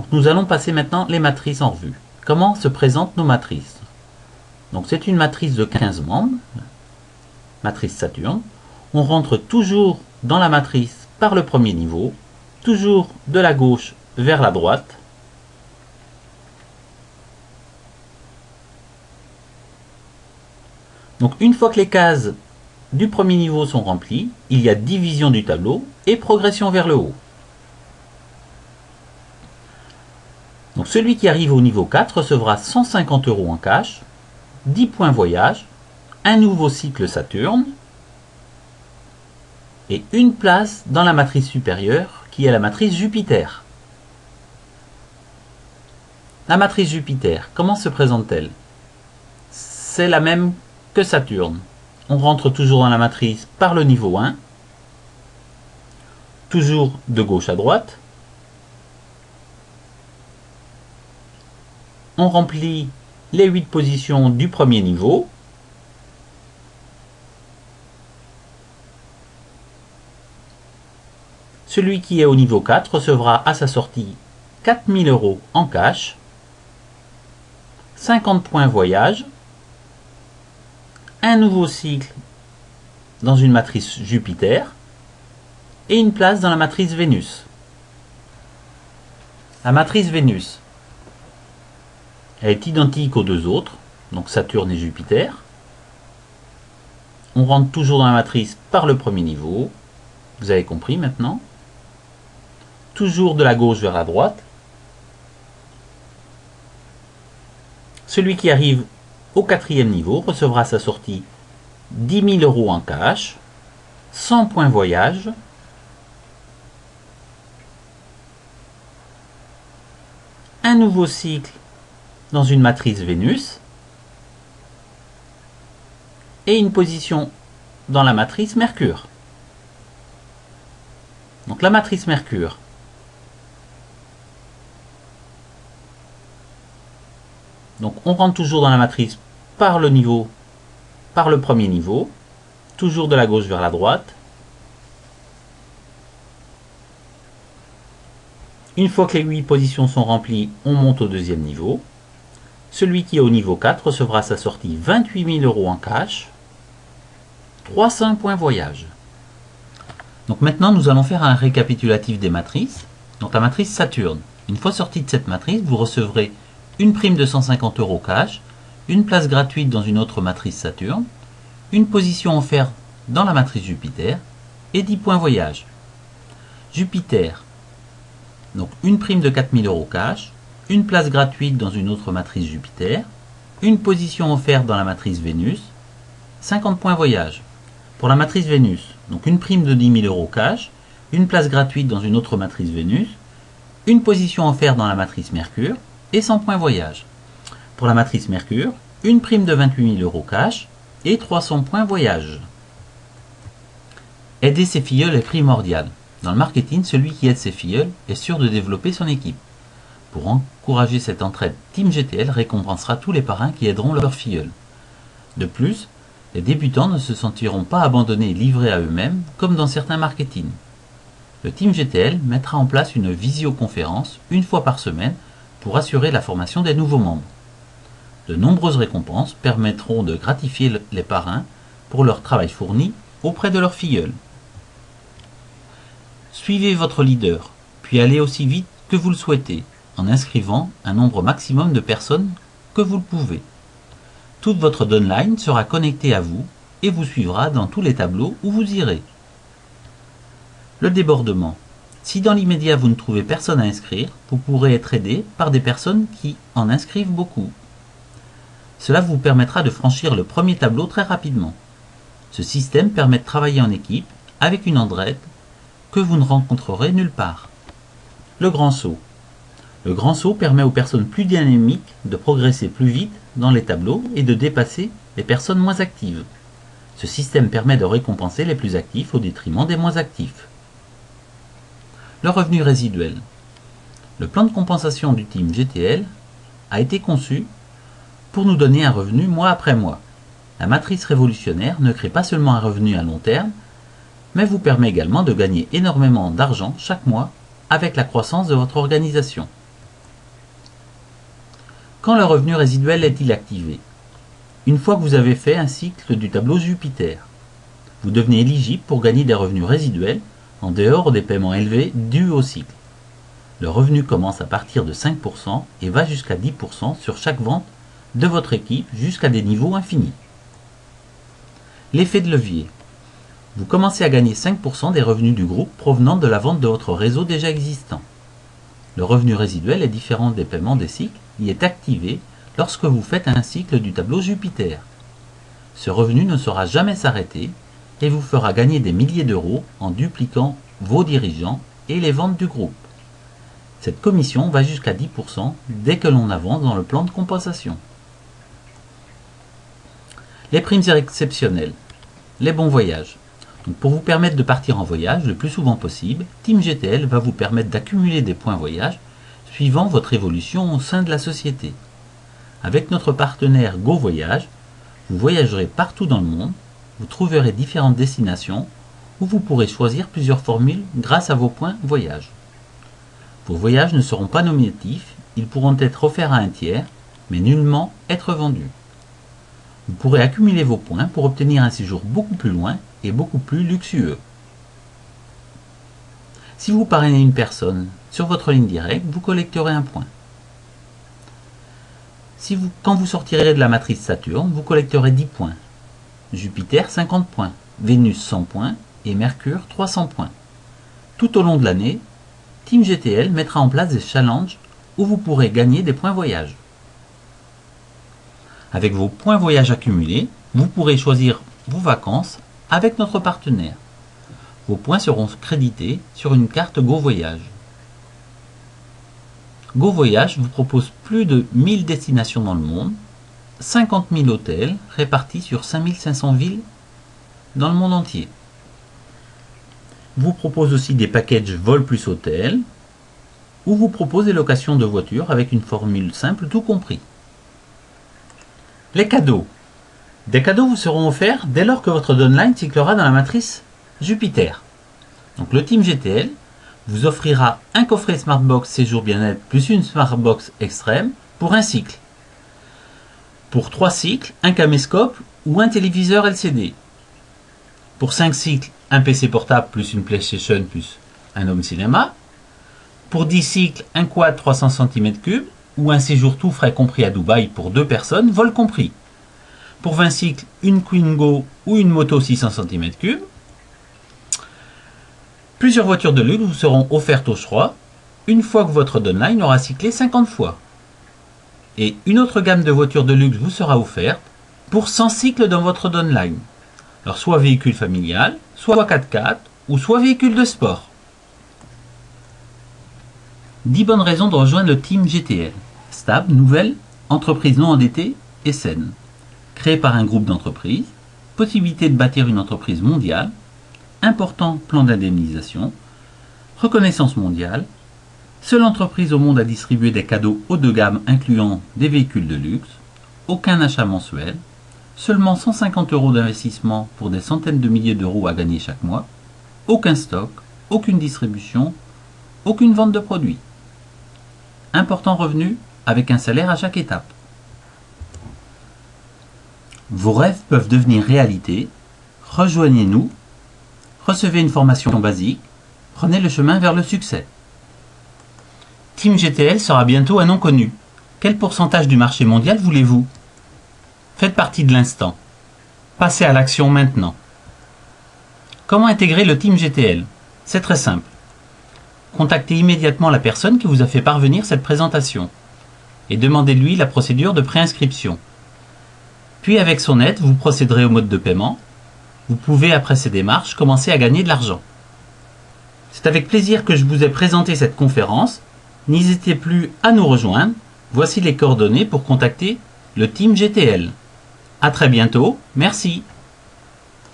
Donc nous allons passer maintenant les matrices en revue. Comment se présentent nos matrices? Donc c'est une matrice de 15 membres, matrice Saturne. On rentre toujours dans la matrice par le premier niveau, toujours de la gauche vers la droite. Donc une fois que les cases du premier niveau sont remplies, il y a division du tableau et progression vers le haut. Donc celui qui arrive au niveau 4 recevra 150 € en cash, 10 points voyage, un nouveau cycle Saturne et une place dans la matrice supérieure qui est la matrice Jupiter. La matrice Jupiter, comment se présente-t-elle? C'est la même que Saturne. On rentre toujours dans la matrice par le niveau 1, toujours de gauche à droite. On remplit les 8 positions du premier niveau. Celui qui est au niveau 4 recevra à sa sortie 4 000 € en cash, 50 points voyage, un nouveau cycle dans une matrice Jupiter et une place dans la matrice Vénus. La matrice Vénus, elle est identique aux deux autres, donc Saturne et Jupiter. On rentre toujours dans la matrice par le premier niveau, vous avez compris maintenant. Toujours de la gauche vers la droite. Celui qui arrive au 4e niveau recevra à sa sortie 10 000 € en cash, 100 points voyage, un nouveau cycle dans une matrice Vénus et une position dans la matrice Mercure. Donc la matrice Mercure, donc on rentre toujours dans la matrice par le premier niveau, toujours de la gauche vers la droite. Une fois que les 8 positions sont remplies, on monte au deuxième niveau. Celui qui est au niveau 4 recevra à sa sortie 28 000 € en cash, 300 points voyage. Donc maintenant nous allons faire un récapitulatif des matrices. Donc la matrice Saturne, une fois sortie de cette matrice, vous recevrez une prime de 150 € cash, une place gratuite dans une autre matrice Saturne, une position offerte dans la matrice Jupiter et 10 points voyage. Jupiter, donc une prime de 4 000 € cash, une place gratuite dans une autre matrice Jupiter, une position offerte dans la matrice Vénus, 50 points voyage. Pour la matrice Vénus, donc une prime de 10 000 € cash, une place gratuite dans une autre matrice Vénus, une position offerte dans la matrice Mercure et 100 points voyage. Pour la matrice Mercure, une prime de 28 000 € cash et 300 points voyage. Aider ses filleuls est primordial. Dans le marketing, celui qui aide ses filleuls est sûr de développer son équipe. Pour encourager cette entraide, Team GTL récompensera tous les parrains qui aideront leurs filleuls. De plus, les débutants ne se sentiront pas abandonnés et livrés à eux-mêmes comme dans certains marketing. Le Team GTL mettra en place une visioconférence une fois par semaine pour assurer la formation des nouveaux membres. De nombreuses récompenses permettront de gratifier les parrains pour leur travail fourni auprès de leurs filleuls. Suivez votre leader, puis allez aussi vite que vous le souhaitez, en inscrivant un nombre maximum de personnes que vous le pouvez. Toute votre downline sera connectée à vous et vous suivra dans tous les tableaux où vous irez. Le débordement. Si dans l'immédiat vous ne trouvez personne à inscrire, vous pourrez être aidé par des personnes qui en inscrivent beaucoup. Cela vous permettra de franchir le premier tableau très rapidement. Ce système permet de travailler en équipe avec une entraide que vous ne rencontrerez nulle part. Le grand saut. Le grand saut permet aux personnes plus dynamiques de progresser plus vite dans les tableaux et de dépasser les personnes moins actives. Ce système permet de récompenser les plus actifs au détriment des moins actifs. Le revenu résiduel. Le plan de compensation du Team GTL a été conçu pour nous donner un revenu mois après mois. La matrice révolutionnaire ne crée pas seulement un revenu à long terme, mais vous permet également de gagner énormément d'argent chaque mois avec la croissance de votre organisation. Quand le revenu résiduel est-il activé? Une fois que vous avez fait un cycle du tableau Jupiter, vous devenez éligible pour gagner des revenus résiduels en dehors des paiements élevés dus au cycle. Le revenu commence à partir de 5% et va jusqu'à 10% sur chaque vente de votre équipe jusqu'à des niveaux infinis. L'effet de levier. Vous commencez à gagner 5% des revenus du groupe provenant de la vente de votre réseau déjà existant. Le revenu résiduel est différent des paiements des cycles. Il est activé lorsque vous faites un cycle du tableau Jupiter. Ce revenu ne saura jamais s'arrêter et vous fera gagner des milliers d'euros en dupliquant vos dirigeants et les ventes du groupe. Cette commission va jusqu'à 10% dès que l'on avance dans le plan de compensation. Les primes exceptionnelles. Les bons voyages. Donc pour vous permettre de partir en voyage le plus souvent possible, Team GTL va vous permettre d'accumuler des points voyage suivant votre évolution au sein de la société. Avec notre partenaire Go Voyage, vous voyagerez partout dans le monde, vous trouverez différentes destinations où vous pourrez choisir plusieurs formules grâce à vos points voyage. Vos voyages ne seront pas nominatifs, ils pourront être offerts à un tiers, mais nullement être vendus. Vous pourrez accumuler vos points pour obtenir un séjour beaucoup plus loin et beaucoup plus luxueux. Si vous parrainez une personne sur votre ligne directe, vous collecterez un point. Quand vous sortirez de la matrice Saturne, vous collecterez 10 points. Jupiter 50 points, Vénus 100 points et Mercure 300 points. Tout au long de l'année, Team GTL mettra en place des challenges où vous pourrez gagner des points voyage. Avec vos points voyage accumulés, vous pourrez choisir vos vacances avec notre partenaire. Vos points seront crédités sur une carte Go Voyage. Go Voyage vous propose plus de 1000 destinations dans le monde, 50 000 hôtels répartis sur 5500 villes dans le monde entier. Vous propose aussi des packages vol plus hôtel, ou vous propose des locations de voitures avec une formule simple tout compris. Les cadeaux. Des cadeaux vous seront offerts dès lors que votre downline cyclera dans la matrice Jupiter. Donc le Team GTL vous offrira un coffret Smartbox Séjour Bien-être plus une Smartbox Extrême pour un cycle. Pour 3 cycles, un caméscope ou un téléviseur LCD. Pour 5 cycles, un PC portable plus une PlayStation plus un home cinéma. Pour 10 cycles, un quad 300 cm3 ou un séjour tout frais compris à Dubaï pour 2 personnes, vol compris. Pour 20 cycles, une Twingo ou une moto 600 cm3. Plusieurs voitures de luxe vous seront offertes au choix une fois que votre downline aura cyclé 50 fois. Et une autre gamme de voitures de luxe vous sera offerte pour 100 cycles dans votre downline. Alors soit véhicule familial, soit 4x4 ou soit véhicule de sport. 10 bonnes raisons de rejoindre le Team GTL. Stable, nouvelle, entreprise non endettée et saine. Créée par un groupe d'entreprises, possibilité de bâtir une entreprise mondiale, important plan d'indemnisation, reconnaissance mondiale, seule entreprise au monde à distribuer des cadeaux haut de gamme incluant des véhicules de luxe, aucun achat mensuel, seulement 150 € d'investissement pour des centaines de milliers d'euros à gagner chaque mois, aucun stock, aucune distribution, aucune vente de produits. Important revenu avec un salaire à chaque étape. Vos rêves peuvent devenir réalité. Rejoignez-nous, recevez une formation basique, prenez le chemin vers le succès. Team GTL sera bientôt un nom connu. Quel pourcentage du marché mondial voulez-vous? Faites partie de l'instant. Passez à l'action maintenant. Comment intégrer le Team GTL? C'est très simple. Contactez immédiatement la personne qui vous a fait parvenir cette présentation et demandez-lui la procédure de préinscription. Puis avec son aide, vous procéderez au mode de paiement. Vous pouvez, après ces démarches, commencer à gagner de l'argent. C'est avec plaisir que je vous ai présenté cette conférence. N'hésitez plus à nous rejoindre. Voici les coordonnées pour contacter le Team GTL. À très bientôt. Merci.